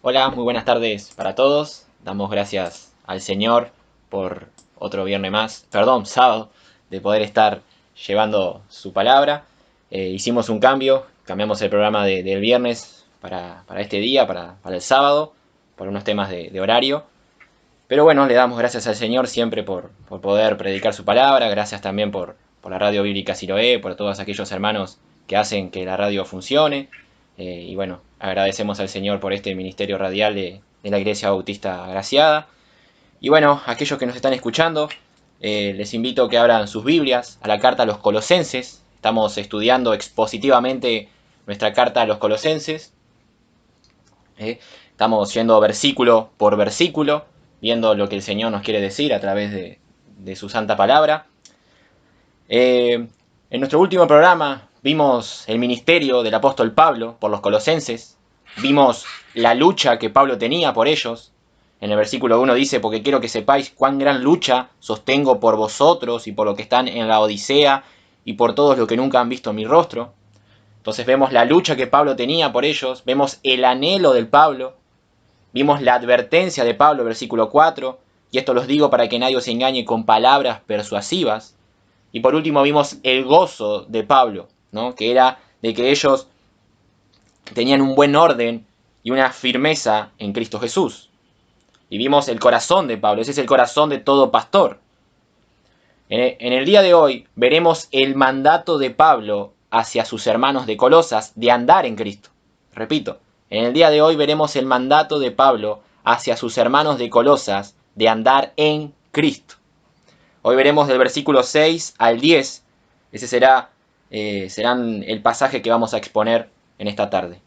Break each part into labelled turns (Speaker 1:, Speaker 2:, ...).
Speaker 1: Hola, muy buenas tardes para todos. Damos gracias al Señor por otro viernes más, perdón, sábado, de poder estar llevando su palabra. Hicimos un cambio, cambiamos el programa del viernes para este día, para el sábado, por unos temas de horario. Pero bueno, le damos gracias al Señor siempre por poder predicar su palabra, gracias también por la radio bíblica Siloé, por todos aquellos hermanos que hacen que la radio funcione. Y bueno, agradecemos al Señor por este ministerio radial de la Iglesia Bautista Agraciada. Y bueno, aquellos que nos están escuchando, les invito a que abran sus Biblias a la carta a los Colosenses. Estamos estudiando expositivamente nuestra carta a los Colosenses. Estamos yendo versículo por versículo, viendo lo que el Señor nos quiere decir a través de su santa palabra. En nuestro último programa vimos el ministerio del apóstol Pablo por los colosenses, vimos la lucha que Pablo tenía por ellos. En el versículo 1 dice: porque quiero que sepáis cuán gran lucha sostengo por vosotros y por los que están en la Odisea y por todos los que nunca han visto mi rostro. Entonces vemos la lucha que Pablo tenía por ellos, vemos el anhelo del Pablo, vimos la advertencia de Pablo, versículo 4, y esto los digo para que nadie os engañe con palabras persuasivas. Y por último vimos el gozo de Pablo, ¿no? Que era de que ellos tenían un buen orden y una firmeza en Cristo Jesús. Y vimos el corazón de Pablo, ese es el corazón de todo pastor. En el día de hoy veremos el mandato de Pablo hacia sus hermanos de Colosas de andar en Cristo. Repito, en el día de hoy veremos el mandato de Pablo hacia sus hermanos de Colosas de andar en Cristo. Hoy veremos del versículo 6 al 10. Ese serán el pasaje que vamos a exponer en esta tarde.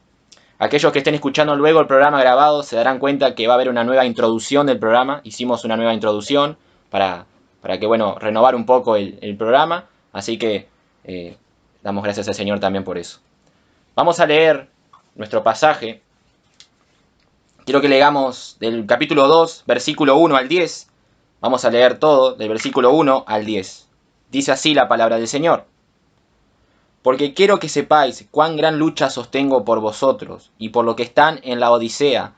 Speaker 1: Aquellos que estén escuchando luego el programa grabado se darán cuenta que va a haber una nueva introducción del programa. Hicimos una nueva introducción para que, bueno, renovar un poco el programa. Así que damos gracias al Señor también por eso. Vamos a leer nuestro pasaje. Quiero que leamos del capítulo 2, versículo 1 al 10. Vamos a leer todo del versículo 1 al 10. Dice así la palabra del Señor: porque quiero que sepáis cuán gran lucha sostengo por vosotros y por los que están en la Odisea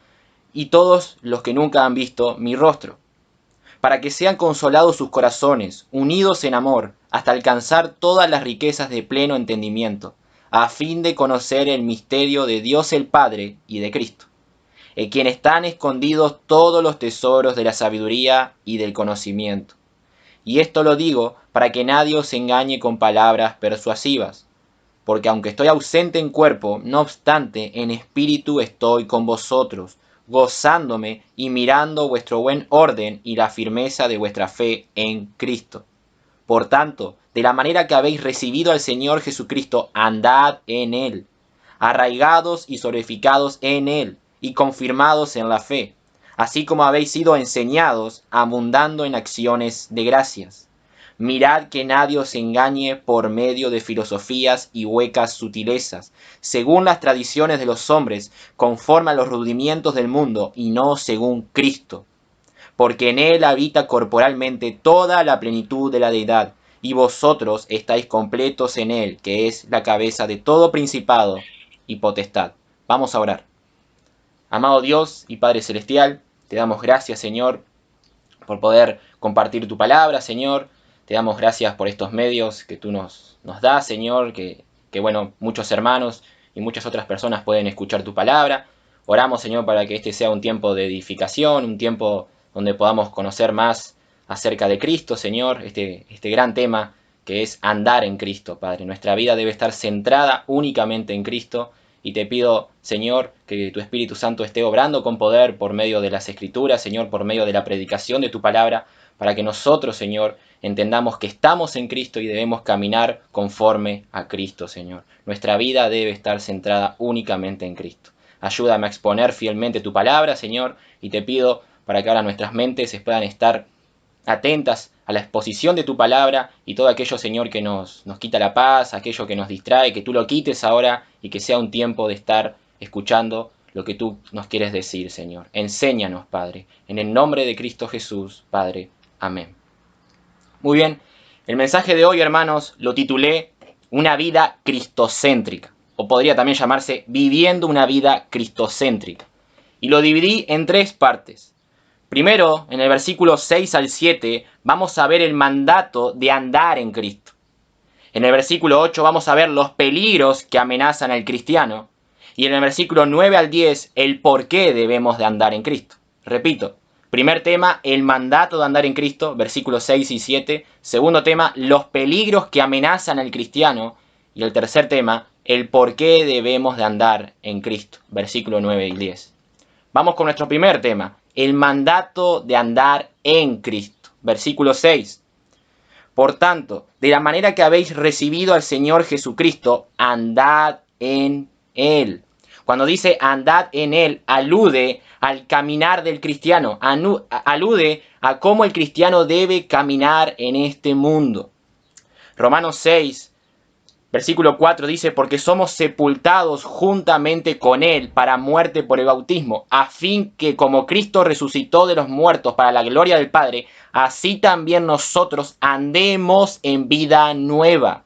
Speaker 1: y todos los que nunca han visto mi rostro, para que sean consolados sus corazones, unidos en amor, hasta alcanzar todas las riquezas de pleno entendimiento, a fin de conocer el misterio de Dios el Padre y de Cristo, en quien están escondidos todos los tesoros de la sabiduría y del conocimiento. Y esto lo digo para que nadie os engañe con palabras persuasivas, porque aunque estoy ausente en cuerpo, no obstante en espíritu estoy con vosotros, gozándome y mirando vuestro buen orden y la firmeza de vuestra fe en Cristo. Por tanto, de la manera que habéis recibido al Señor Jesucristo, andad en Él, arraigados y solidificados en Él, y confirmados en la fe, así como habéis sido enseñados, abundando en acciones de gracias. Mirad que nadie os engañe por medio de filosofías y huecas sutilezas, según las tradiciones de los hombres, conforme a los rudimientos del mundo, y no según Cristo. Porque en él habita corporalmente toda la plenitud de la deidad, y vosotros estáis completos en él, que es la cabeza de todo principado y potestad. Vamos a orar. Amado Dios y Padre Celestial, te damos gracias, Señor, por poder compartir tu palabra, Señor. Te damos gracias por estos medios que tú nos das, Señor, que bueno, muchos hermanos y muchas otras personas pueden escuchar tu palabra. Oramos, Señor, para que este sea un tiempo de edificación, un tiempo donde podamos conocer más acerca de Cristo, Señor, este gran tema que es andar en Cristo, Padre. Nuestra vida debe estar centrada únicamente en Cristo, y te pido, Señor, que tu Espíritu Santo esté obrando con poder por medio de las Escrituras, Señor, por medio de la predicación de tu palabra, para que nosotros, Señor, entendamos que estamos en Cristo y debemos caminar conforme a Cristo, Señor. Nuestra vida debe estar centrada únicamente en Cristo. Ayúdame a exponer fielmente tu palabra, Señor, y te pido para que ahora nuestras mentes puedan estar atentas a la exposición de tu palabra, y todo aquello, Señor, que nos quita la paz, aquello que nos distrae, que tú lo quites ahora y que sea un tiempo de estar escuchando lo que tú nos quieres decir, Señor. Enséñanos, Padre, en el nombre de Cristo Jesús, Padre. Amén. Muy bien, el mensaje de hoy, hermanos, lo titulé Una vida cristocéntrica, o podría también llamarse Viviendo una vida cristocéntrica. y lo dividí en 3 partes. Primero, en el versículo 6 al 7, vamos a ver el mandato de andar en Cristo. En el versículo 8 vamos a ver los peligros que amenazan al cristiano. Y en el versículo 9 al 10, el por qué debemos de andar en Cristo. Repito, primer tema, el mandato de andar en Cristo, versículos 6 y 7. Segundo tema, los peligros que amenazan al cristiano. Y el tercer tema, el por qué debemos de andar en Cristo, versículo 9 y 10. Vamos con nuestro primer tema, el mandato de andar en Cristo, versículo 6. Por tanto, de la manera que habéis recibido al Señor Jesucristo, andad en Él. Cuando dice andad en Él, alude al caminar del cristiano, alude a cómo el cristiano debe caminar en este mundo. Romanos 6, versículo 4 dice, porque somos sepultados juntamente con Él para muerte por el bautismo, a fin que como Cristo resucitó de los muertos para la gloria del Padre, así también nosotros andemos en vida nueva.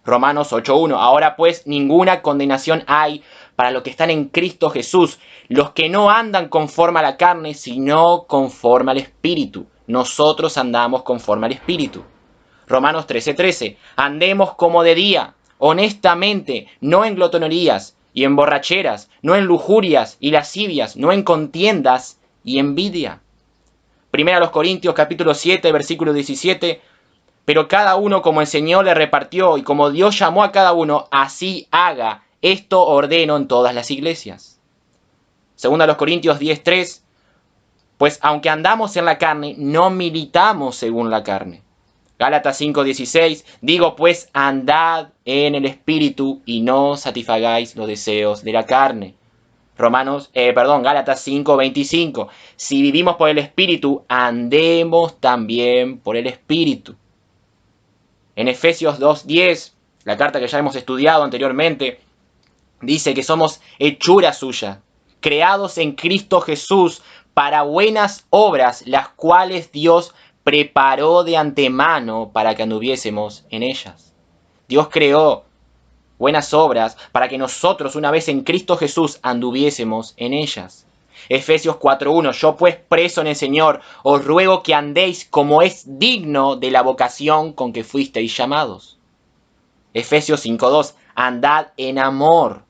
Speaker 1: Romanos 8.1, ahora pues ninguna condenación hay para los que están en Cristo Jesús, los que no andan conforme a la carne, sino conforme al Espíritu. Nosotros andamos conforme al Espíritu. Romanos 13:13, andemos como de día, honestamente, no en glotonerías y en borracheras, no en lujurias y lascivias, no en contiendas y envidia. Primera a los Corintios capítulo 7, versículo 17, pero cada uno como el Señor le repartió y como Dios llamó a cada uno, así haga. Esto ordeno en todas las iglesias. Segunda a los Corintios 10:3, pues aunque andamos en la carne, no militamos según la carne. Gálatas 5:16, digo pues andad en el Espíritu y no satisfagáis los deseos de la carne. Gálatas 5:25, si vivimos por el Espíritu, andemos también por el Espíritu. En Efesios 2:10, la carta que ya hemos estudiado anteriormente, dice que somos hechura suya, creados en Cristo Jesús para buenas obras, las cuales Dios preparó de antemano para que anduviésemos en ellas. Dios creó buenas obras para que nosotros, una vez en Cristo Jesús, anduviésemos en ellas. Efesios 4:1, yo pues preso en el Señor, os ruego que andéis como es digno de la vocación con que fuisteis llamados. Efesios 5:2, andad en amor.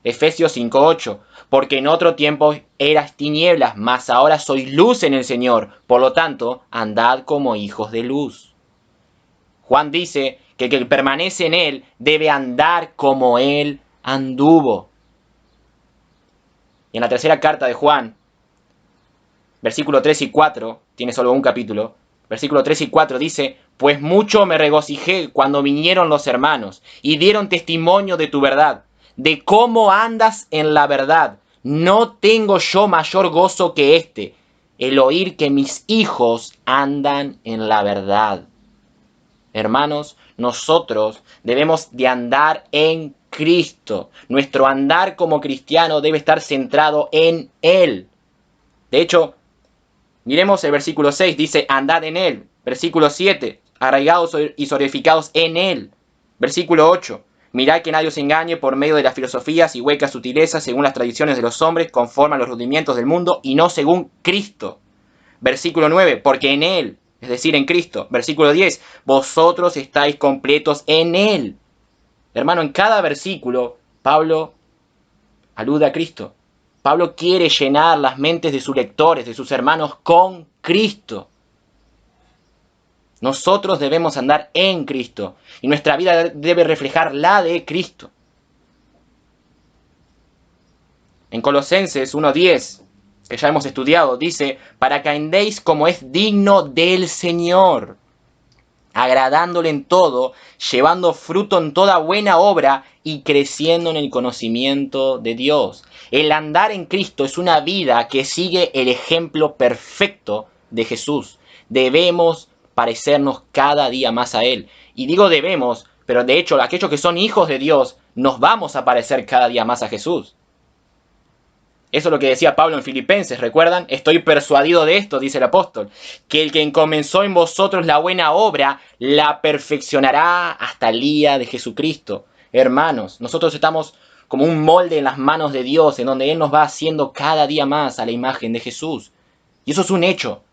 Speaker 1: Efesios 5:8, porque en otro tiempo eras tinieblas, mas ahora sois luz en el Señor, por lo tanto, andad como hijos de luz. Juan dice que el que permanece en Él debe andar como Él anduvo. Y en la tercera carta de Juan, versículo 3 y 4, tiene solo un capítulo, versículo 3 y 4 dice, pues mucho me regocijé cuando vinieron los hermanos y dieron testimonio de tu verdad, de cómo andas en la verdad. No tengo yo mayor gozo que este, el oír que mis hijos andan en la verdad. Hermanos, nosotros debemos de andar en Cristo. Nuestro andar como cristiano debe estar centrado en Él. De hecho, miremos el versículo 6, dice, andad en Él. Versículo 7, arraigados y solidificados en Él. Versículo 8, mirad que nadie os engañe por medio de las filosofías y huecas sutilezas según las tradiciones de los hombres, conforme a los rudimientos del mundo y no según Cristo. Versículo 9, porque en Él, es decir, en Cristo. Versículo 10, vosotros estáis completos en Él. Hermano, en cada versículo, Pablo alude a Cristo. Pablo quiere llenar las mentes de sus lectores, de sus hermanos, con Cristo. Nosotros debemos andar en Cristo y nuestra vida debe reflejar la de Cristo. En Colosenses 1:10, que ya hemos estudiado, dice, para que andéis como es digno del Señor, agradándole en todo, llevando fruto en toda buena obra y creciendo en el conocimiento de Dios. El andar en Cristo es una vida que sigue el ejemplo perfecto de Jesús. Debemos parecernos cada día más a Él. Y digo debemos, pero de hecho aquellos que son hijos de Dios, nos vamos a parecer cada día más a Jesús. Eso es lo que decía Pablo en Filipenses, ¿recuerdan? Estoy persuadido de esto, dice el apóstol, que el que comenzó en vosotros la buena obra, la perfeccionará hasta el día de Jesucristo. Hermanos, nosotros estamos como un molde en las manos de Dios, en donde Él nos va haciendo cada día más a la imagen de Jesús. Y eso es un hecho.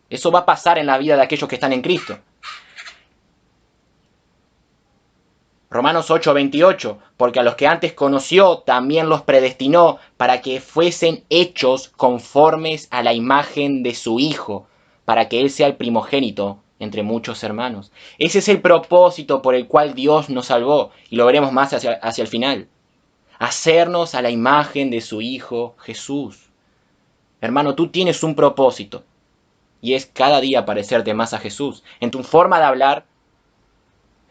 Speaker 1: Eso va a pasar en la vida de aquellos que están en Cristo. Romanos 8:28, porque a los que antes conoció también los predestinó para que fuesen hechos conformes a la imagen de su Hijo, para que Él sea el primogénito entre muchos hermanos. Ese es el propósito por el cual Dios nos salvó, y lo veremos más hacia el final. Hacernos a la imagen de su Hijo Jesús. Hermano, tú tienes un propósito, y es cada día parecerte más a Jesús, en tu forma de hablar,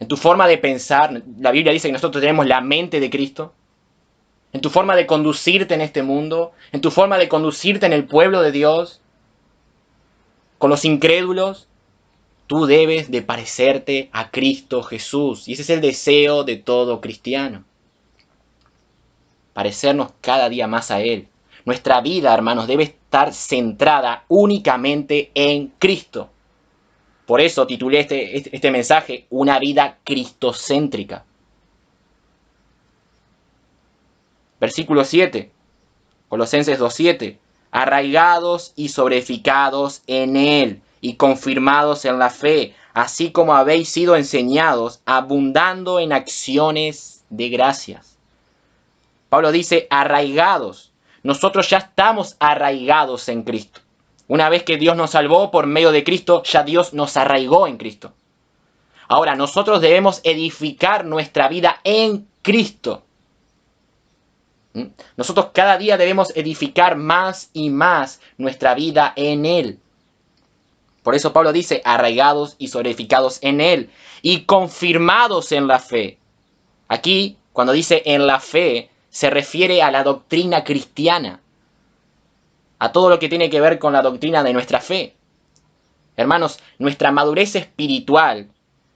Speaker 1: en tu forma de pensar. La Biblia dice que nosotros tenemos la mente de Cristo. En tu forma de conducirte en este mundo, en tu forma de conducirte en el pueblo de Dios, con los incrédulos, tú debes de parecerte a Cristo Jesús. Y ese es el deseo de todo cristiano. Parecernos cada día más a Él. Nuestra vida, hermanos, debe estar centrada únicamente en Cristo. Por eso titulé este mensaje, Una vida cristocéntrica. Versículo 7, Colosenses 2:7. Arraigados y sobreedificados en Él y confirmados en la fe, así como habéis sido enseñados, abundando en acciones de gracias. Pablo dice arraigados. Nosotros ya estamos arraigados en Cristo. Una vez que Dios nos salvó por medio de Cristo, ya Dios nos arraigó en Cristo. Ahora, nosotros debemos edificar nuestra vida en Cristo. Nosotros cada día debemos edificar más y más nuestra vida en Él. Por eso Pablo dice, arraigados y sobreedificados en Él y confirmados en la fe. Aquí, cuando dice en la fe, se refiere a la doctrina cristiana, a todo lo que tiene que ver con la doctrina de nuestra fe. Hermanos, nuestra madurez espiritual,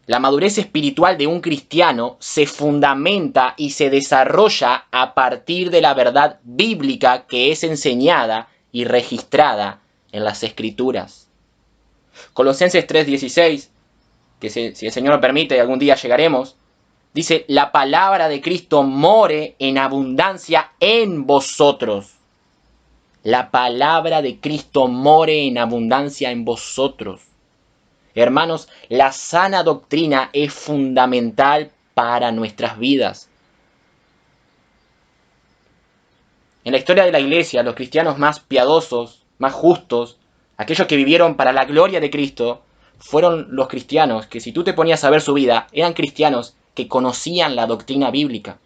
Speaker 1: la madurez espiritual de un cristiano se fundamenta y se desarrolla a partir de la verdad bíblica que es enseñada y registrada en las Escrituras. Colosenses 3:16, que si el Señor lo permite, algún día llegaremos, dice, la palabra de Cristo more en abundancia en vosotros. La palabra de Cristo more en abundancia en vosotros. Hermanos, la sana doctrina es fundamental para nuestras vidas. En la historia de la iglesia, los cristianos más piadosos, más justos, aquellos que vivieron para la gloria de Cristo, fueron los cristianos que, si tú te ponías a ver su vida, eran cristianos que conocían la doctrina bíblica.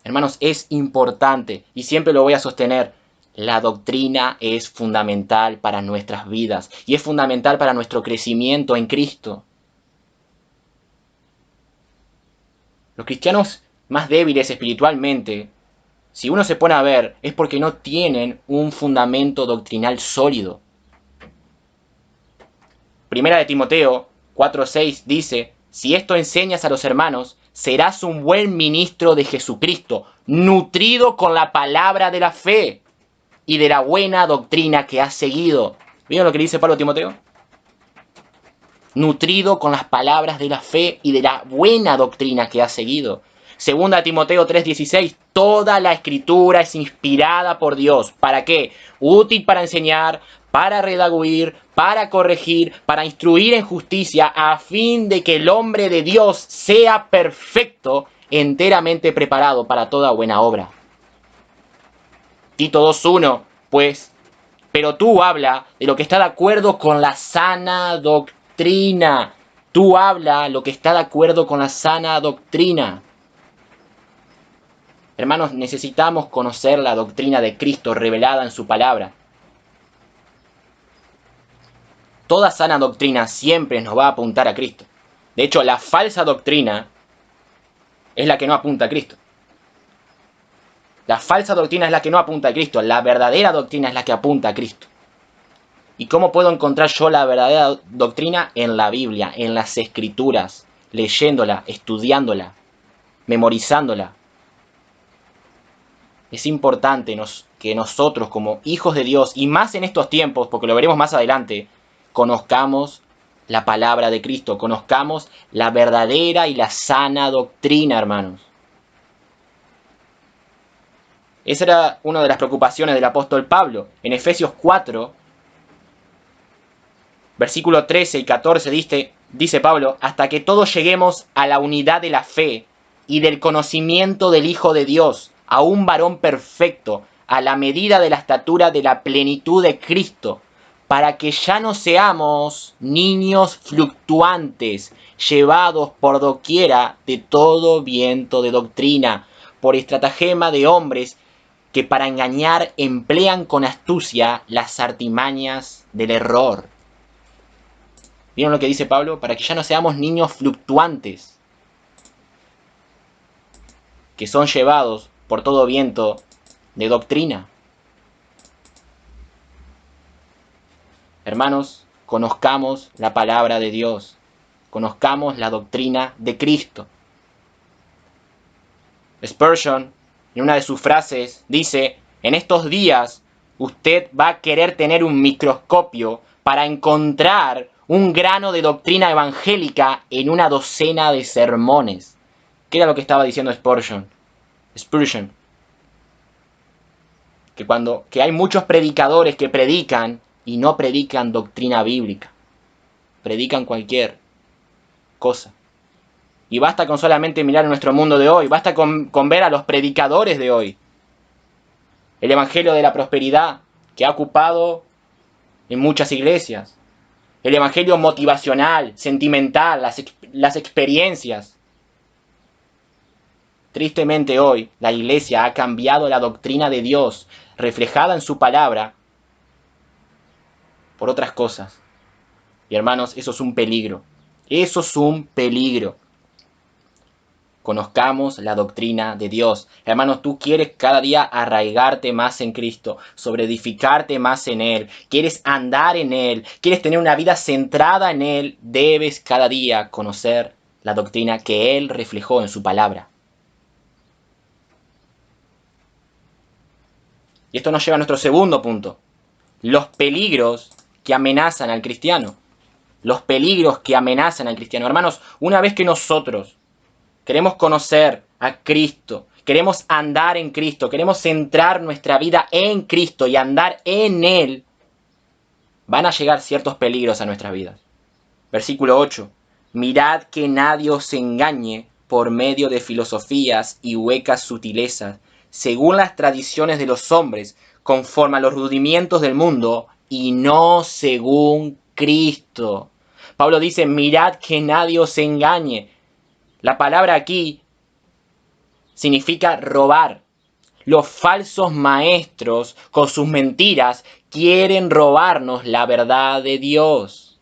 Speaker 1: Hermanos, es importante, y siempre lo voy a sostener, la doctrina es fundamental para nuestras vidas y es fundamental para nuestro crecimiento en Cristo. Los cristianos más débiles espiritualmente, si uno se pone a ver, es porque no tienen un fundamento doctrinal sólido. Primera de Timoteo 4:6 dice, si esto enseñas a los hermanos, serás un buen ministro de Jesucristo, nutrido con la palabra de la fe y de la buena doctrina que has seguido. ¿Vieron lo que dice Pablo a Timoteo? Nutrido con las palabras de la fe y de la buena doctrina que has seguido. Segunda Timoteo 3:16, toda la escritura es inspirada por Dios. ¿Para qué? Útil para enseñar, para redarguir, para corregir, para instruir en justicia, a fin de que el hombre de Dios sea perfecto, enteramente preparado para toda buena obra. Tito 2:1, pues, pero tú habla de lo que está de acuerdo con la sana doctrina. Tú habla lo que está de acuerdo con la sana doctrina. Hermanos, necesitamos conocer la doctrina de Cristo revelada en su palabra. Toda sana doctrina siempre nos va a apuntar a Cristo. De hecho, la falsa doctrina es la que no apunta a Cristo. La falsa doctrina es la que no apunta a Cristo. La verdadera doctrina es la que apunta a Cristo. ¿Y cómo puedo encontrar yo la verdadera doctrina? En la Biblia, en las Escrituras, leyéndola, estudiándola, memorizándola. Es importante que nosotros como hijos de Dios, y más en estos tiempos, porque lo veremos más adelante, conozcamos la palabra de Cristo, conozcamos la verdadera y la sana doctrina, hermanos. Esa era una de las preocupaciones del apóstol Pablo. En Efesios 4, versículo 13 y 14 dice Pablo, hasta que todos lleguemos a la unidad de la fe y del conocimiento del Hijo de Dios, a un varón perfecto, a la medida de la estatura de la plenitud de Cristo, para que ya no seamos niños fluctuantes, llevados por doquiera de todo viento de doctrina, por estratagema de hombres que para engañar emplean con astucia las artimañas del error. ¿Vieron lo que dice Pablo? Para que ya no seamos niños fluctuantes, que son llevados por todo viento de doctrina. Hermanos, conozcamos la palabra de Dios, conozcamos la doctrina de Cristo. Spurgeon, en una de sus frases, dice, en estos días usted va a querer tener un microscopio para encontrar un grano de doctrina evangélica en una docena de sermones. ¿Qué era lo que estaba diciendo Spurgeon? Que hay muchos predicadores que predican y no predican doctrina bíblica. Predican cualquier cosa. Y basta con solamente mirar nuestro mundo de hoy, basta con ver a los predicadores de hoy. El evangelio de la prosperidad que ha ocupado en muchas iglesias. El evangelio motivacional, sentimental, las experiencias. Tristemente hoy la iglesia ha cambiado la doctrina de Dios reflejada en su palabra por otras cosas. Y hermanos, eso es un peligro. Eso es un peligro. Conozcamos la doctrina de Dios. Hermanos, tú quieres cada día arraigarte más en Cristo, sobreedificarte más en Él, quieres andar en Él, quieres tener una vida centrada en Él, debes cada día conocer la doctrina que Él reflejó en su palabra. Y esto nos lleva a nuestro segundo punto. Los peligros que amenazan al cristiano. Los peligros que amenazan al cristiano. Hermanos, una vez que nosotros queremos conocer a Cristo, queremos andar en Cristo, queremos centrar nuestra vida en Cristo y andar en Él, van a llegar ciertos peligros a nuestras vidas. Versículo 8. Mirad que nadie os engañe por medio de filosofías y huecas sutilezas, según las tradiciones de los hombres, conforme a los rudimientos del mundo, y no según Cristo. Pablo dice, mirad que nadie os engañe. La palabra aquí significa robar. Los falsos maestros, con sus mentiras, quieren robarnos la verdad de Dios.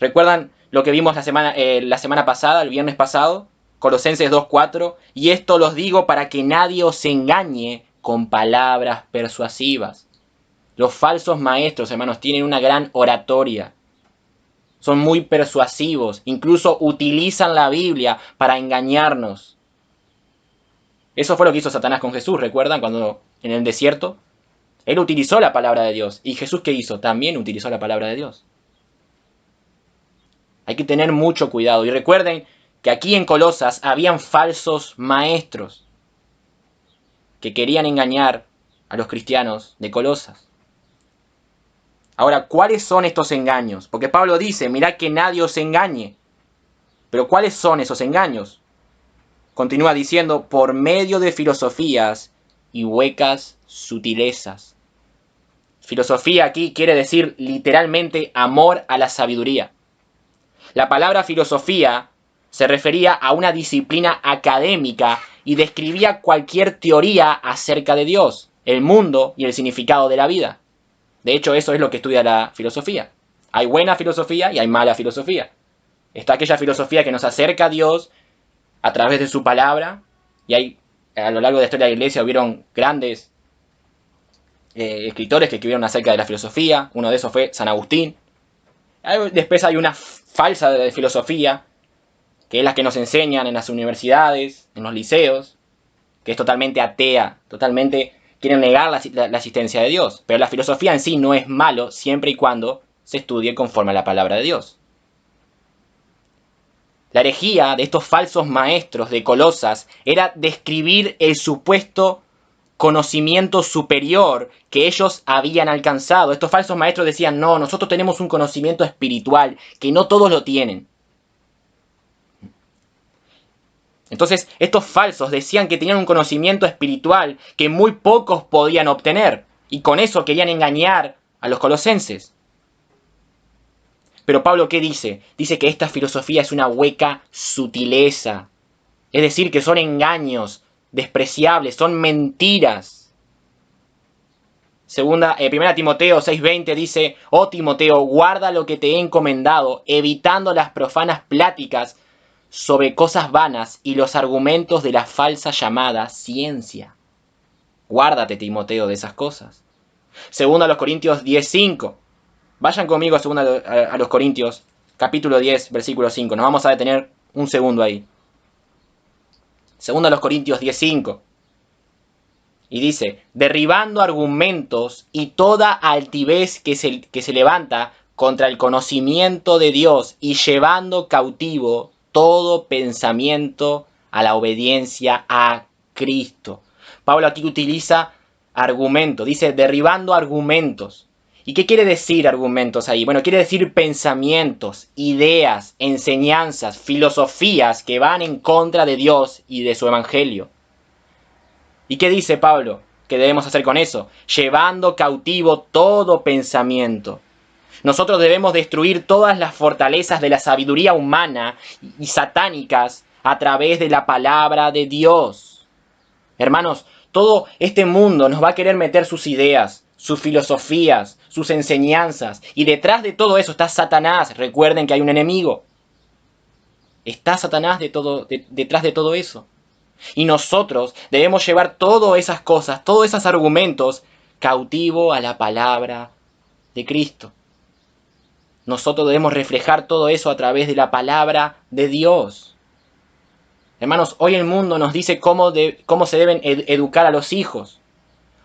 Speaker 1: ¿Recuerdan lo que vimos la semana pasada, el viernes pasado? Colosenses 2:4. Y esto los digo para que nadie os engañe con palabras persuasivas. Los falsos maestros, hermanos, tienen una gran oratoria. Son muy persuasivos, incluso utilizan la Biblia para engañarnos. Eso fue lo que hizo Satanás con Jesús, ¿recuerdan? Cuando en el desierto, él utilizó la palabra de Dios. ¿Y Jesús qué hizo? También utilizó la palabra de Dios. Hay que tener mucho cuidado. Y recuerden que aquí en Colosas habían falsos maestros que querían engañar a los cristianos de Colosas. Ahora, ¿cuáles son estos engaños? Porque Pablo dice, mirad que nadie os engañe. Pero ¿cuáles son esos engaños? Continúa diciendo, por medio de filosofías y huecas sutilezas. Filosofía aquí quiere decir literalmente amor a la sabiduría. La palabra filosofía se refería a una disciplina académica y describía cualquier teoría acerca de Dios, el mundo y el significado de la vida. De hecho, eso es lo que estudia la filosofía. Hay buena filosofía y hay mala filosofía. Está aquella filosofía que nos acerca a Dios a través de su palabra, y hay, a lo largo de la historia de la iglesia hubieron grandes escritores que escribieron acerca de la filosofía. Uno de esos fue San Agustín. Después hay una falsa de filosofía, que es la que nos enseñan en las universidades, en los liceos, que es totalmente atea, totalmente quieren negar la existencia de Dios. Pero la filosofía en sí no es malo siempre y cuando se estudie conforme a la palabra de Dios. La herejía de estos falsos maestros de Colosas era describir el supuesto conocimiento superior que ellos habían alcanzado. Estos falsos maestros decían, no, nosotros tenemos un conocimiento espiritual que no todos lo tienen. Entonces, estos falsos decían que tenían un conocimiento espiritual que muy pocos podían obtener, y con eso querían engañar a los colosenses. Pero Pablo, ¿qué dice? Dice que esta filosofía es una hueca sutileza, es decir, que son engaños despreciables, son mentiras. Primera Timoteo 6:20 dice, oh Timoteo, guarda lo que te he encomendado, evitando las profanas pláticas sobre cosas vanas y los argumentos de la falsa llamada ciencia. Guárdate, Timoteo, de esas cosas. Segunda a los Corintios 10:5. Vayan conmigo a los Corintios, capítulo 10, versículo 5. Nos vamos a detener un segundo ahí. Segunda a los Corintios 10:5. Y dice, derribando argumentos y toda altivez que se levanta contra el conocimiento de Dios y llevando cautivo todo pensamiento a la obediencia a Cristo. Pablo aquí utiliza argumentos, dice derribando argumentos. ¿Y qué quiere decir argumentos ahí? Bueno, quiere decir pensamientos, ideas, enseñanzas, filosofías que van en contra de Dios y de su evangelio. ¿Y qué dice Pablo? ¿Qué debemos hacer con eso? Llevando cautivo todo pensamiento. Nosotros debemos destruir todas las fortalezas de la sabiduría humana y satánicas a través de la palabra de Dios. Hermanos, todo este mundo nos va a querer meter sus ideas, sus filosofías, sus enseñanzas. Y detrás de todo eso está Satanás. Recuerden que hay un enemigo. Está Satanás detrás de todo eso. Y nosotros debemos llevar todas esas cosas, todos esos argumentos, cautivo a la palabra de Cristo. Nosotros debemos reflejar todo eso a través de la palabra de Dios. Hermanos, hoy el mundo nos dice cómo se deben educar a los hijos.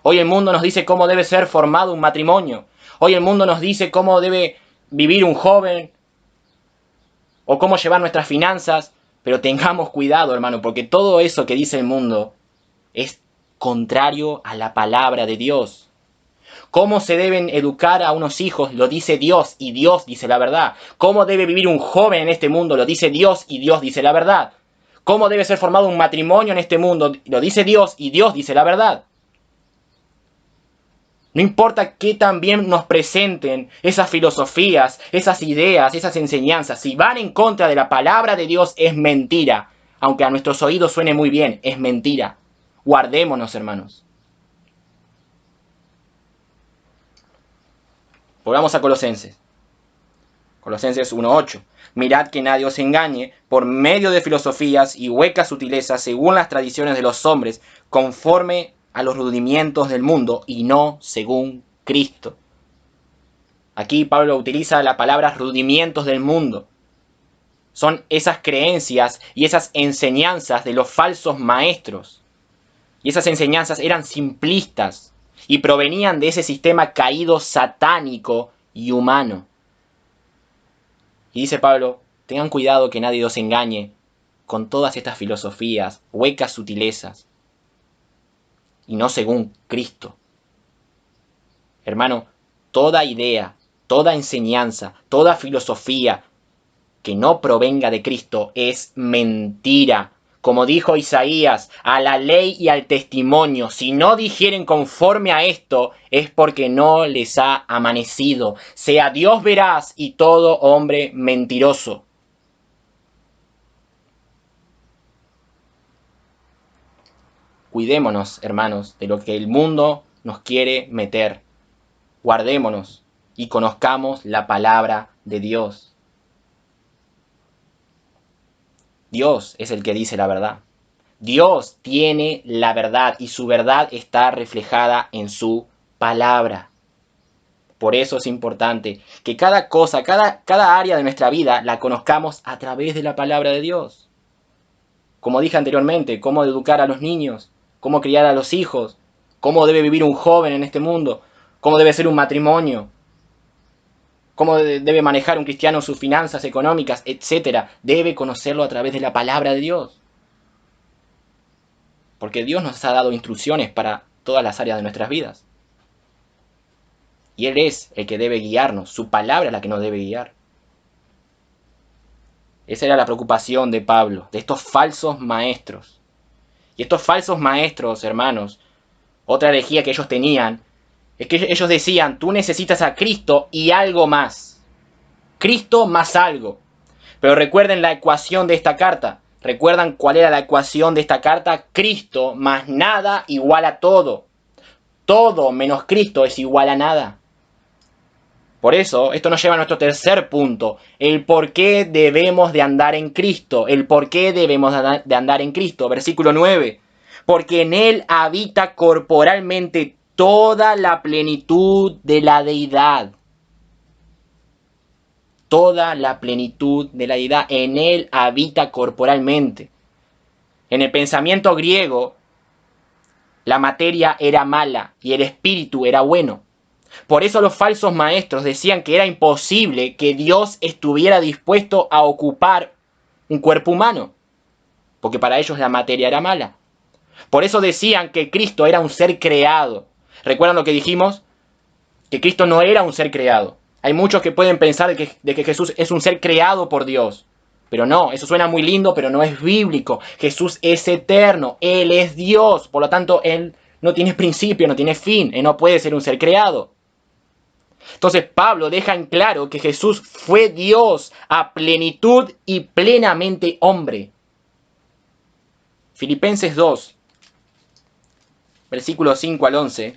Speaker 1: Hoy el mundo nos dice cómo debe ser formado un matrimonio. Hoy el mundo nos dice cómo debe vivir un joven o cómo llevar nuestras finanzas. Pero tengamos cuidado, hermano, porque todo eso que dice el mundo es contrario a la palabra de Dios. Cómo se deben educar a unos hijos lo dice Dios y Dios dice la verdad. Cómo debe vivir un joven en este mundo lo dice Dios y Dios dice la verdad. Cómo debe ser formado un matrimonio en este mundo lo dice Dios y Dios dice la verdad. No importa qué tan bien nos presenten esas filosofías, esas ideas, esas enseñanzas, si van en contra de la palabra de Dios es mentira. Aunque a nuestros oídos suene muy bien, es mentira. Guardémonos, hermanos. Volvamos a Colosenses. Colosenses 1:8. Mirad que nadie os engañe por medio de filosofías y huecas sutilezas según las tradiciones de los hombres, conforme a los rudimientos del mundo y no según Cristo. Aquí Pablo utiliza la palabra rudimientos del mundo. Son esas creencias y esas enseñanzas de los falsos maestros. Y esas enseñanzas eran simplistas y provenían de ese sistema caído satánico y humano. Y dice Pablo, tengan cuidado que nadie os engañe con todas estas filosofías, huecas sutilezas, y no según Cristo. Hermano, toda idea, toda enseñanza, toda filosofía que no provenga de Cristo es mentira. Como dijo Isaías, a la ley y al testimonio, si no dijeren conforme a esto, es porque no les ha amanecido. Sea Dios veraz y todo hombre mentiroso. Cuidémonos, hermanos, de lo que el mundo nos quiere meter. Guardémonos y conozcamos la palabra de Dios. Dios es el que dice la verdad. Dios tiene la verdad y su verdad está reflejada en su palabra. Por eso es importante que cada cosa, cada área de nuestra vida la conozcamos a través de la palabra de Dios. Como dije anteriormente, cómo educar a los niños, cómo criar a los hijos, cómo debe vivir un joven en este mundo, cómo debe ser un matrimonio. cómo debe manejar un cristiano sus finanzas económicas, etc. Debe conocerlo a través de la palabra de Dios. Porque Dios nos ha dado instrucciones para todas las áreas de nuestras vidas. Y Él es el que debe guiarnos, su palabra es la que nos debe guiar. Esa era la preocupación de Pablo, de estos falsos maestros. Y estos falsos maestros, hermanos, otra herejía que ellos tenían, es que ellos decían, tú necesitas a Cristo y algo más. Cristo más algo. Pero recuerden la ecuación de esta carta. ¿Recuerdan cuál era la ecuación de esta carta? Cristo más nada igual a todo. Todo menos Cristo es igual a nada. Por eso, esto nos lleva a nuestro tercer punto, el por qué debemos de andar en Cristo, el por qué debemos de andar en Cristo, versículo 9, porque en Él habita corporalmente toda la plenitud de la deidad. Toda la plenitud de la deidad, en Él habita corporalmente. En el pensamiento griego, la materia era mala y el espíritu era bueno. Por eso los falsos maestros decían que era imposible que Dios estuviera dispuesto a ocupar un cuerpo humano, porque para ellos la materia era mala. Por eso decían que Cristo era un ser creado. ¿Recuerdan lo que dijimos? Que Cristo no era un ser creado. Hay muchos que pueden pensar de que Jesús es un ser creado por Dios. Pero no, eso suena muy lindo, pero no es bíblico. Jesús es eterno, Él es Dios. Por lo tanto, Él no tiene principio, no tiene fin. Él no puede ser un ser creado. Entonces Pablo deja en claro que Jesús fue Dios a plenitud y plenamente hombre. Filipenses 2, versículos 5 al 11.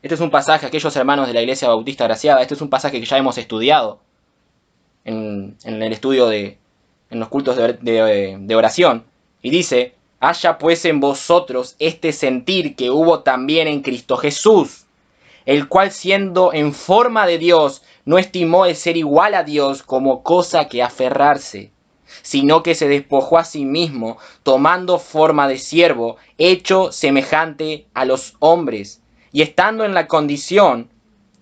Speaker 1: Este es un pasaje, aquellos hermanos de la Iglesia Bautista Graciada, este es un pasaje que ya hemos estudiado en el estudio en los cultos de oración. Y dice, haya pues en vosotros este sentir que hubo también en Cristo Jesús, el cual siendo en forma de Dios, no estimó el ser igual a Dios como cosa que aferrarse, sino que se despojó a sí mismo, tomando forma de siervo, hecho semejante a los hombres, y estando en la condición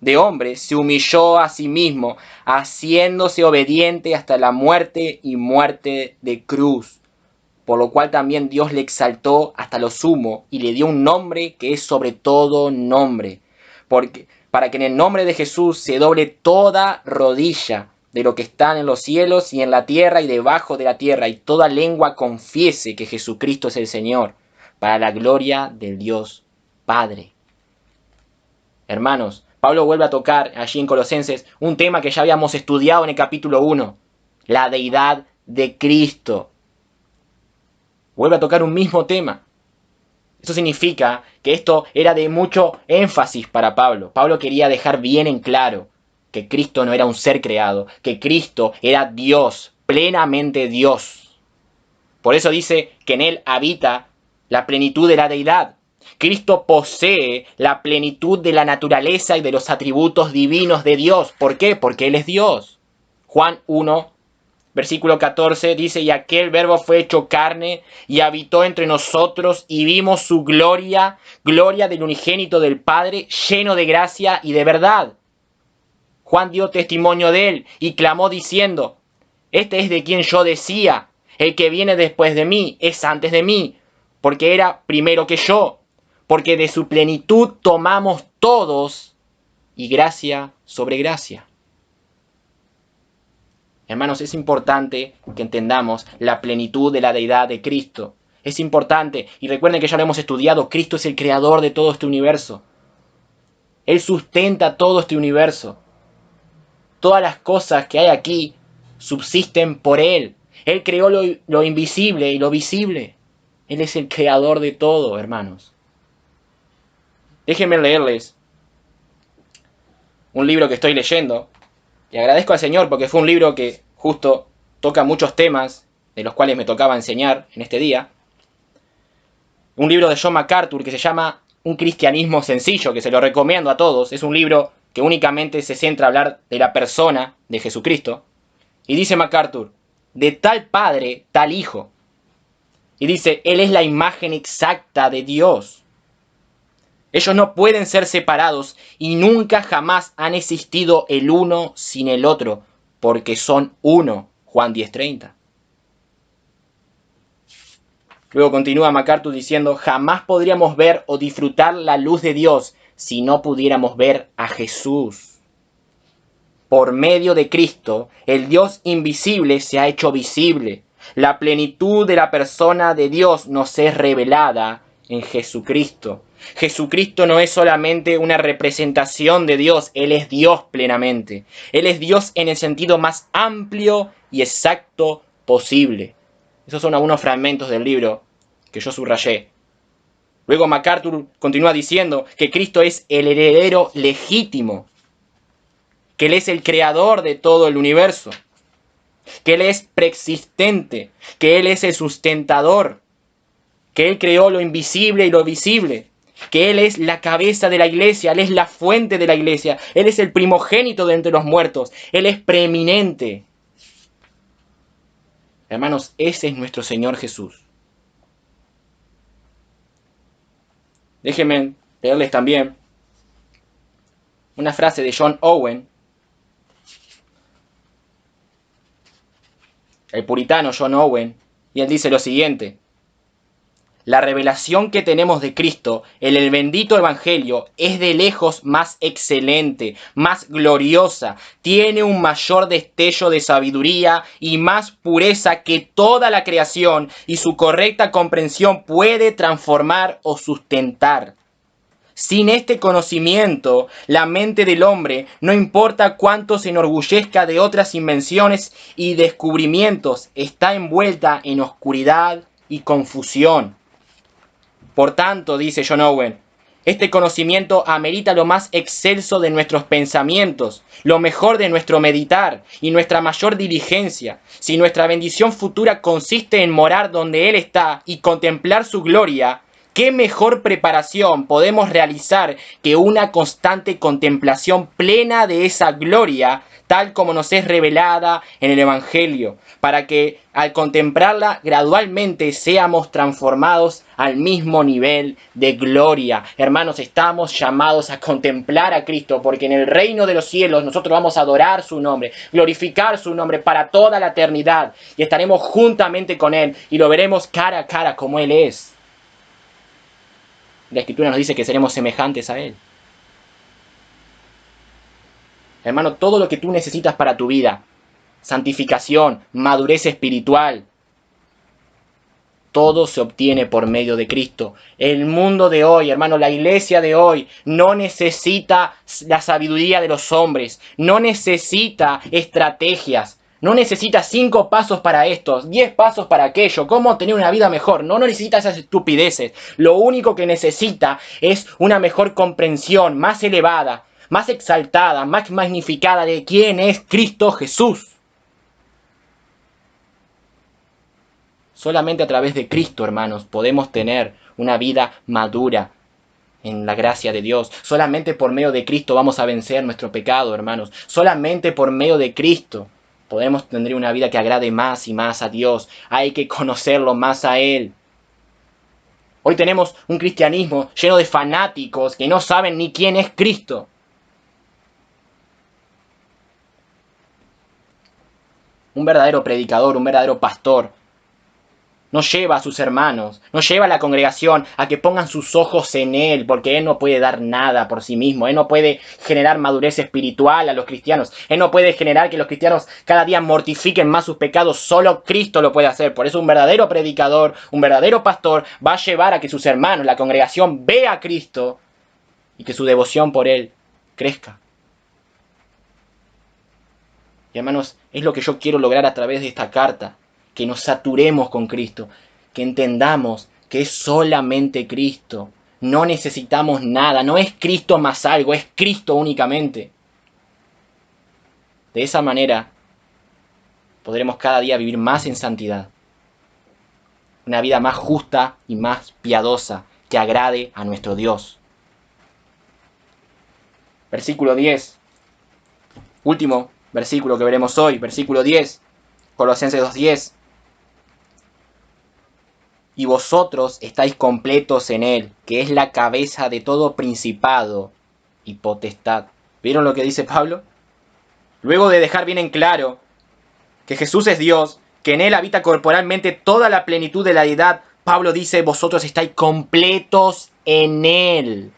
Speaker 1: de hombre, se humilló a sí mismo, haciéndose obediente hasta la muerte y muerte de cruz. Por lo cual también Dios le exaltó hasta lo sumo y le dio un nombre que es sobre todo nombre, para que en el nombre de Jesús se doble toda rodilla de lo que están en los cielos y en la tierra y debajo de la tierra, y toda lengua confiese que Jesucristo es el Señor, para la gloria del Dios Padre. Hermanos, Pablo vuelve a tocar allí en Colosenses un tema que ya habíamos estudiado en el capítulo 1, la deidad de Cristo. Vuelve a tocar un mismo tema. Eso significa que esto era de mucho énfasis para Pablo. Pablo quería dejar bien en claro que Cristo no era un ser creado, que Cristo era Dios, plenamente Dios. Por eso dice que en Él habita la plenitud de la deidad. Cristo posee la plenitud de la naturaleza y de los atributos divinos de Dios. ¿Por qué? Porque Él es Dios. Juan 1, versículo 14 dice, y aquel verbo fue hecho carne y habitó entre nosotros y vimos su gloria, gloria del unigénito del Padre, lleno de gracia y de verdad. Juan dio testimonio de él y clamó diciendo, este es de quien yo decía, el que viene después de mí es antes de mí, porque era primero que yo, porque de su plenitud tomamos todos y gracia sobre gracia. Hermanos, es importante que entendamos la plenitud de la deidad de Cristo. Es importante, y recuerden que ya lo hemos estudiado, Cristo es el creador de todo este universo. Él sustenta todo este universo. Todas las cosas que hay aquí subsisten por Él. Él creó lo invisible y lo visible. Él es el creador de todo, hermanos. Déjenme leerles un libro que estoy leyendo. Y agradezco al Señor porque fue un libro que justo toca muchos temas de los cuales me tocaba enseñar en este día. Un libro de John MacArthur que se llama Un cristianismo sencillo, que se lo recomiendo a todos. Es un libro que únicamente se centra a hablar de la persona de Jesucristo. Y dice MacArthur, de tal padre, tal hijo. Y dice, Él es la imagen exacta de Dios. Ellos no pueden ser separados y nunca jamás han existido el uno sin el otro, porque son uno. Juan 10:30. Luego continúa MacArthur diciendo, jamás podríamos ver o disfrutar la luz de Dios si no pudiéramos ver a Jesús. Por medio de Cristo, el Dios invisible se ha hecho visible. La plenitud de la persona de Dios nos es revelada en Jesucristo. Jesucristo no es solamente una representación de Dios, Él es Dios plenamente. Él es Dios en el sentido más amplio y exacto posible. Esos son algunos fragmentos del libro que yo subrayé. Luego MacArthur continúa diciendo que Cristo es el heredero legítimo, que Él es el creador de todo el universo, que Él es preexistente, que Él es el sustentador, que Él creó lo invisible y lo visible, que Él es la cabeza de la iglesia, Él es la fuente de la iglesia, Él es el primogénito de entre los muertos, Él es preeminente. Hermanos, ese es nuestro Señor Jesús. Déjenme leerles también una frase de John Owen, el puritano John Owen, y él dice lo siguiente: la revelación que tenemos de Cristo en el bendito Evangelio es de lejos más excelente, más gloriosa, tiene un mayor destello de sabiduría y más pureza que toda la creación, y su correcta comprensión puede transformar o sustentar. Sin este conocimiento, la mente del hombre, no importa cuánto se enorgullezca de otras invenciones y descubrimientos, está envuelta en oscuridad y confusión. Por tanto, dice John Owen, este conocimiento amerita lo más excelso de nuestros pensamientos, lo mejor de nuestro meditar y nuestra mayor diligencia. Si nuestra bendición futura consiste en morar donde Él está y contemplar su gloria, ¿qué mejor preparación podemos realizar que una constante contemplación plena de esa gloria, tal como nos es revelada en el Evangelio, para que al contemplarla gradualmente seamos transformados al mismo nivel de gloria? Hermanos, estamos llamados a contemplar a Cristo, porque en el reino de los cielos nosotros vamos a adorar su nombre, glorificar su nombre para toda la eternidad, y estaremos juntamente con Él y lo veremos cara a cara como Él es. La Escritura nos dice que seremos semejantes a Él. Hermano, todo lo que tú necesitas para tu vida, santificación, madurez espiritual, todo se obtiene por medio de Cristo. El mundo de hoy, hermano, la iglesia de hoy no necesita la sabiduría de los hombres, no necesita estrategias, no necesita 5 pasos para esto, 10 pasos para aquello, cómo tener una vida mejor. No necesita esas estupideces. Lo único que necesita es una mejor comprensión, más elevada, más exaltada, más magnificada de quién es Cristo Jesús. Solamente a través de Cristo, hermanos, podemos tener una vida madura en la gracia de Dios. Solamente por medio de Cristo vamos a vencer nuestro pecado, hermanos. Solamente por medio de Cristo podemos tener una vida que agrade más y más a Dios. Hay que conocerlo más a Él. Hoy tenemos un cristianismo lleno de fanáticos que no saben ni quién es Cristo. Un verdadero predicador, un verdadero pastor, no lleva a sus hermanos, no lleva a la congregación a que pongan sus ojos en Él, porque Él no puede dar nada por sí mismo. Él no puede generar madurez espiritual a los cristianos. Él no puede generar que los cristianos cada día mortifiquen más sus pecados. Solo Cristo lo puede hacer. Por eso un verdadero predicador, un verdadero pastor va a llevar a que sus hermanos, la congregación, vea a Cristo y que su devoción por Él crezca. Y hermanos, es lo que yo quiero lograr a través de esta carta. Que nos saturemos con Cristo, que entendamos que es solamente Cristo. No necesitamos nada, no es Cristo más algo, es Cristo únicamente. De esa manera podremos cada día vivir más en santidad. Una vida más justa y más piadosa que agrade a nuestro Dios. Versículo 10. Último versículo que veremos hoy, versículo 10. Colosenses 2:10. y vosotros estáis completos en él, que es la cabeza de todo principado y potestad. ¿Vieron lo que dice Pablo? Luego de dejar bien en claro que Jesús es Dios, que en él habita corporalmente toda la plenitud de la deidad, Pablo dice, vosotros estáis completos en él.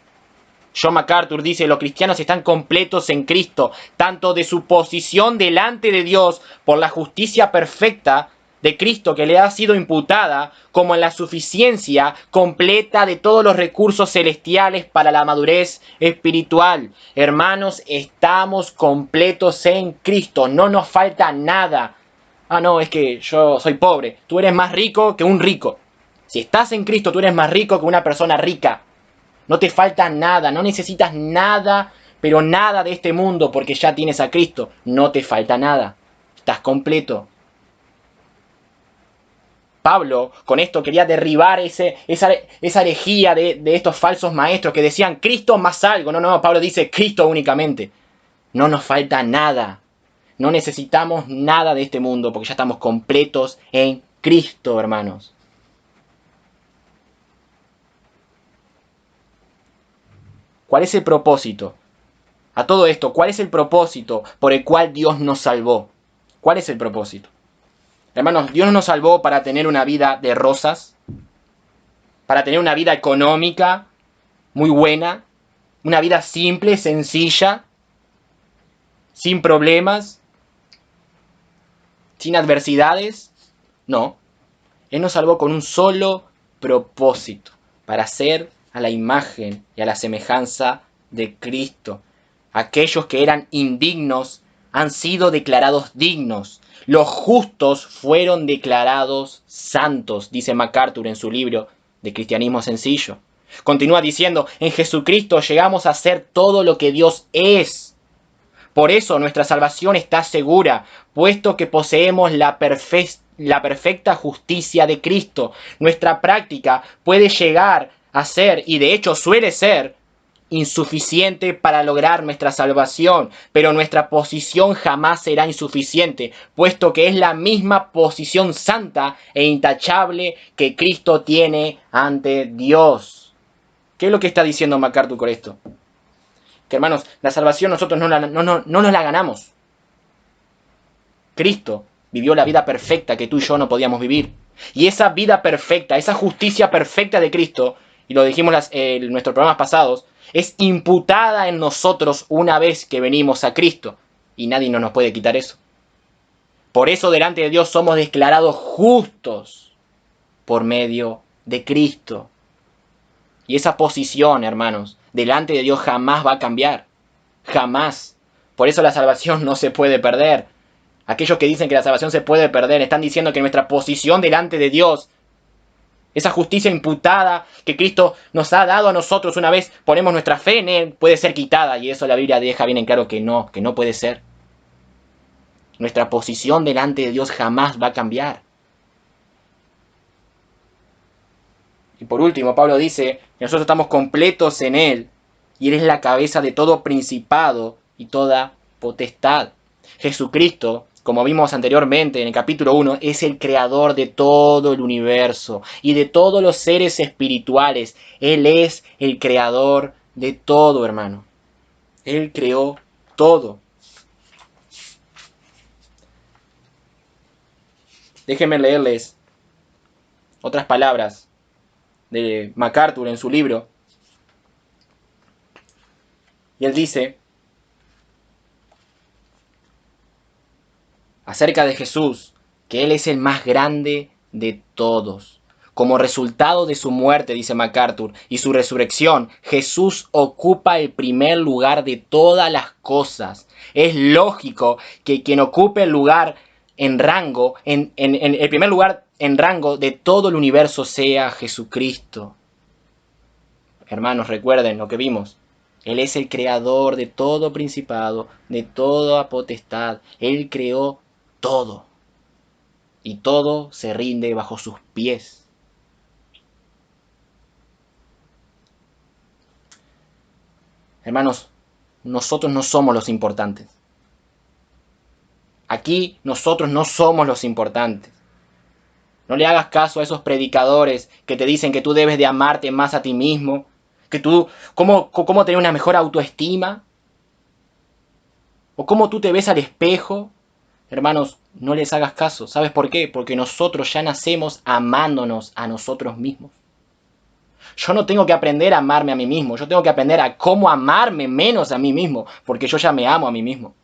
Speaker 1: John MacArthur dice, los cristianos están completos en Cristo, tanto de su posición delante de Dios por la justicia perfecta de Cristo que le ha sido imputada, como en la suficiencia completa de todos los recursos celestiales para la madurez espiritual. Hermanos, estamos completos en Cristo, no nos falta nada. Ah, no, es que yo soy pobre. Tú eres más rico que un rico. Si estás en Cristo, tú eres más rico que una persona rica. No te falta nada, no necesitas nada, pero nada de este mundo porque ya tienes a Cristo. No te falta nada. Estás completo. Pablo con esto quería derribar esa herejía de estos falsos maestros que decían Cristo más algo. No, Pablo dice Cristo únicamente. No nos falta nada. No necesitamos nada de este mundo porque ya estamos completos en Cristo, hermanos. ¿Cuál es el propósito? A todo esto, ¿cuál es el propósito por el cual Dios nos salvó? ¿Cuál es el propósito? Hermanos, Dios no nos salvó para tener una vida de rosas, para tener una vida económica muy buena, una vida simple, sencilla, sin problemas, sin adversidades. No, Él nos salvó con un solo propósito, para ser a la imagen y a la semejanza de Cristo. Aquellos que eran indignos han sido declarados dignos. Los justos fueron declarados santos, dice MacArthur en su libro de Cristianismo Sencillo. Continúa diciendo, en Jesucristo llegamos a ser todo lo que Dios es. Por eso nuestra salvación está segura, puesto que poseemos la perfecta justicia de Cristo. Nuestra práctica puede llegar a ser, y de hecho suele ser, insuficiente para lograr nuestra salvación, pero nuestra posición jamás será insuficiente, puesto que es la misma posición santa e intachable que Cristo tiene ante Dios. ¿Qué es lo que está diciendo MacArthur con esto? Que hermanos, la salvación nosotros no nos la ganamos. Cristo vivió la vida perfecta que tú y yo no podíamos vivir. Y esa vida perfecta, esa justicia perfecta de Cristo, y lo dijimos en nuestros programas pasados, es imputada en nosotros una vez que venimos a Cristo. Y nadie nos puede quitar eso. Por eso delante de Dios somos declarados justos por medio de Cristo. Y esa posición, hermanos, delante de Dios jamás va a cambiar. Jamás. Por eso la salvación no se puede perder. Aquellos que dicen que la salvación se puede perder están diciendo que nuestra posición delante de Dios, esa justicia imputada que Cristo nos ha dado a nosotros una vez ponemos nuestra fe en Él, puede ser quitada. Y eso la Biblia deja bien en claro que no puede ser. Nuestra posición delante de Dios jamás va a cambiar. Y por último, Pablo dice que nosotros estamos completos en Él y Él es la cabeza de todo principado y toda potestad. Jesucristo, como vimos anteriormente en el capítulo 1, es el creador de todo el universo y de todos los seres espirituales. Él es el creador de todo, hermano. Él creó todo. Déjenme leerles otras palabras de MacArthur en su libro. Y él dice acerca de Jesús que Él es el más grande de todos. Como resultado de su muerte, dice MacArthur, y su resurrección, Jesús ocupa el primer lugar de todas las cosas. Es lógico que quien ocupe el lugar en rango, en el primer lugar en rango de todo el universo sea Jesucristo. Hermanos, recuerden lo que vimos. Él es el creador de todo principado, de toda potestad. Él creó todo. Y todo se rinde bajo sus pies. Hermanos, nosotros no somos los importantes. Aquí nosotros no somos los importantes. No le hagas caso a esos predicadores que te dicen que tú debes de amarte más a ti mismo, que tú, cómo tener una mejor autoestima, o cómo tú te ves al espejo. Hermanos, no les hagas caso. ¿Sabes por qué? Porque nosotros ya nacemos amándonos a nosotros mismos. Yo no tengo que aprender a amarme a mí mismo, yo tengo que aprender a cómo amarme menos a mí mismo, porque yo ya me amo a mí mismo.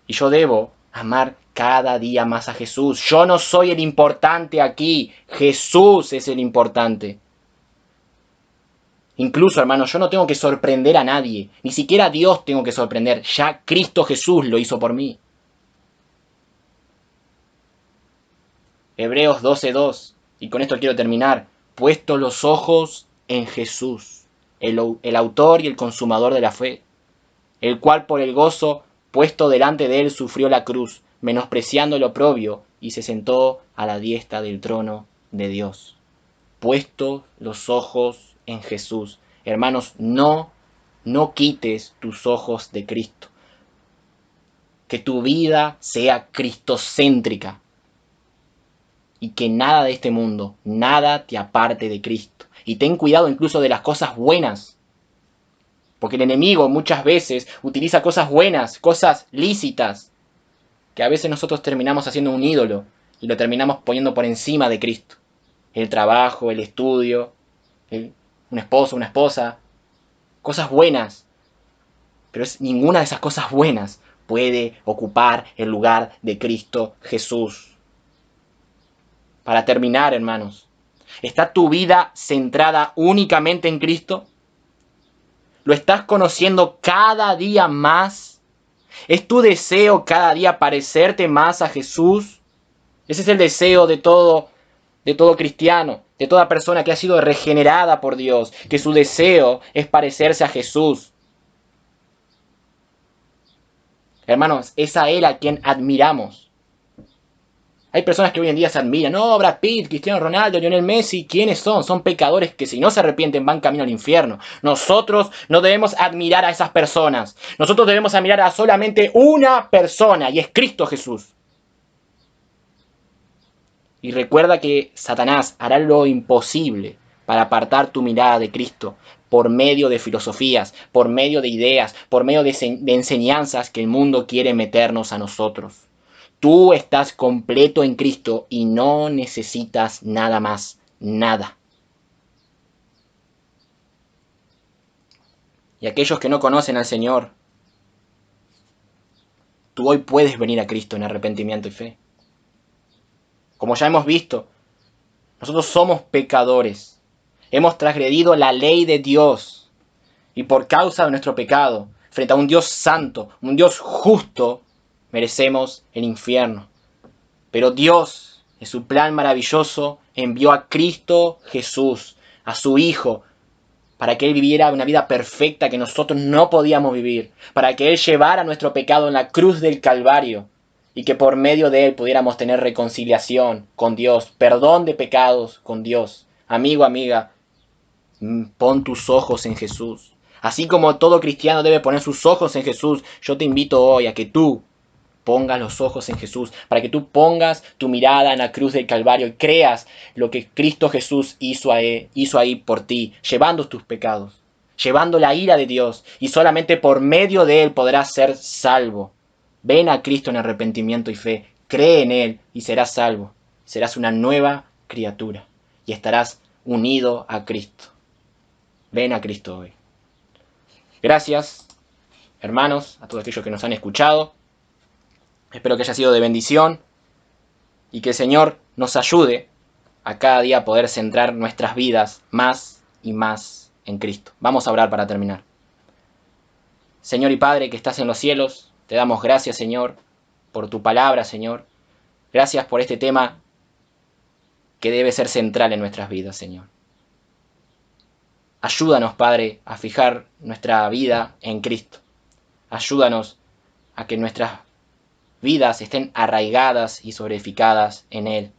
Speaker 1: Y yo debo amar cada día más a Jesús. Yo no soy el importante aquí, Jesús es el importante. Incluso, hermanos, yo no tengo que sorprender a nadie, ni siquiera a Dios tengo que sorprender, ya Cristo Jesús lo hizo por mí. Hebreos 12:2, y con esto quiero terminar, puesto los ojos en Jesús, el autor y el consumador de la fe, el cual por el gozo puesto delante de él sufrió la cruz, menospreciando el oprobio, y se sentó a la diestra del trono de Dios. Puesto los ojos en Jesús. Hermanos, no quites tus ojos de Cristo. Que tu vida sea cristocéntrica. Y que nada de este mundo, nada te aparte de Cristo. Y ten cuidado incluso de las cosas buenas. Porque el enemigo muchas veces utiliza cosas buenas, cosas lícitas, que a veces nosotros terminamos haciendo un ídolo y lo terminamos poniendo por encima de Cristo. El trabajo, el estudio, un esposo, una esposa, cosas buenas. Pero ninguna de esas cosas buenas puede ocupar el lugar de Cristo Jesús. Para terminar, hermanos, ¿está tu vida centrada únicamente en Cristo? ¿Lo estás conociendo cada día más? ¿Es tu deseo cada día parecerte más a Jesús? Ese es el deseo de todo cristiano, de toda persona que ha sido regenerada por Dios, que su deseo es parecerse a Jesús. Hermanos, es a Él a quien admiramos. Hay personas que hoy en día se admiran. No, Brad Pitt, Cristiano Ronaldo, Lionel Messi. ¿Quiénes son? Son pecadores que si no se arrepienten van camino al infierno. Nosotros no debemos admirar a esas personas. Nosotros debemos admirar a solamente una persona y es Cristo Jesús. Y recuerda que Satanás hará lo imposible para apartar tu mirada de Cristo por medio de filosofías, por medio de ideas, por medio de enseñanzas que el mundo quiere meternos a nosotros. Tú estás completo en Cristo y no necesitas nada más, nada. Y aquellos que no conocen al Señor, tú hoy puedes venir a Cristo en arrepentimiento y fe. Como ya hemos visto, nosotros somos pecadores. Hemos transgredido la ley de Dios. Y por causa de nuestro pecado, frente a un Dios santo, un Dios justo, merecemos el infierno. Pero Dios, en su plan maravilloso, envió a Cristo Jesús, a su Hijo, para que Él viviera una vida perfecta que nosotros no podíamos vivir, para que Él llevara nuestro pecado en la cruz del Calvario y que por medio de Él pudiéramos tener reconciliación con Dios, perdón de pecados con Dios. Amigo, amiga, pon tus ojos en Jesús. Así como todo cristiano debe poner sus ojos en Jesús, yo te invito hoy a que tú pongas los ojos en Jesús, para que tú pongas tu mirada en la cruz del Calvario y creas lo que Cristo Jesús hizo ahí por ti, llevando tus pecados, llevando la ira de Dios, y solamente por medio de Él podrás ser salvo. Ven a Cristo en arrepentimiento y fe, cree en Él y serás salvo. Serás una nueva criatura y estarás unido a Cristo. Ven a Cristo hoy. Gracias, hermanos, a todos aquellos que nos han escuchado. Espero que haya sido de bendición y que el Señor nos ayude a cada día poder centrar nuestras vidas más y más en Cristo. Vamos a orar para terminar. Señor y Padre que estás en los cielos, te damos gracias, Señor, por tu palabra, Señor. Gracias por este tema que debe ser central en nuestras vidas, Señor. Ayúdanos, Padre, a fijar nuestra vida en Cristo. Ayúdanos a que nuestras vidas estén arraigadas y sobreedificadas en Él.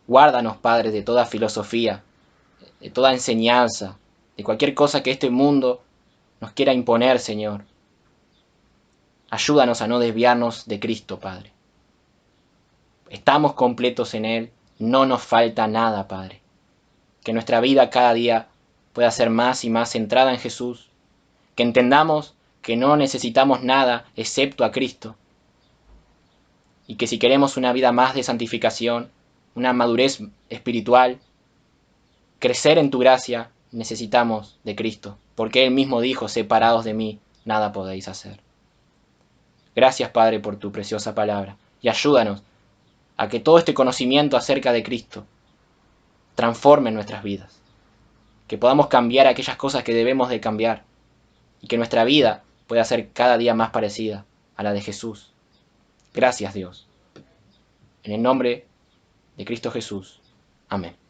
Speaker 1: Guárdanos, Padre, de toda filosofía, de toda enseñanza, de cualquier cosa que este mundo nos quiera imponer, Señor. Ayúdanos a no desviarnos de Cristo, Padre. estamos completos en Él, no nos falta nada, Padre. Que nuestra vida cada día pueda ser más y más centrada en Jesús, que entendamos que no necesitamos nada excepto a Cristo, y que si queremos una vida más de santificación, una madurez espiritual, crecer en tu gracia, necesitamos de Cristo, porque Él mismo dijo, separados de mí, nada podéis hacer. Gracias, Padre, por tu preciosa palabra, y ayúdanos a que todo este conocimiento acerca de Cristo transforme nuestras vidas, que podamos cambiar aquellas cosas que debemos de cambiar, y que nuestra vida pueda ser cada día más parecida a la de Jesús. Gracias, Dios. En el nombre de Cristo Jesús. Amén.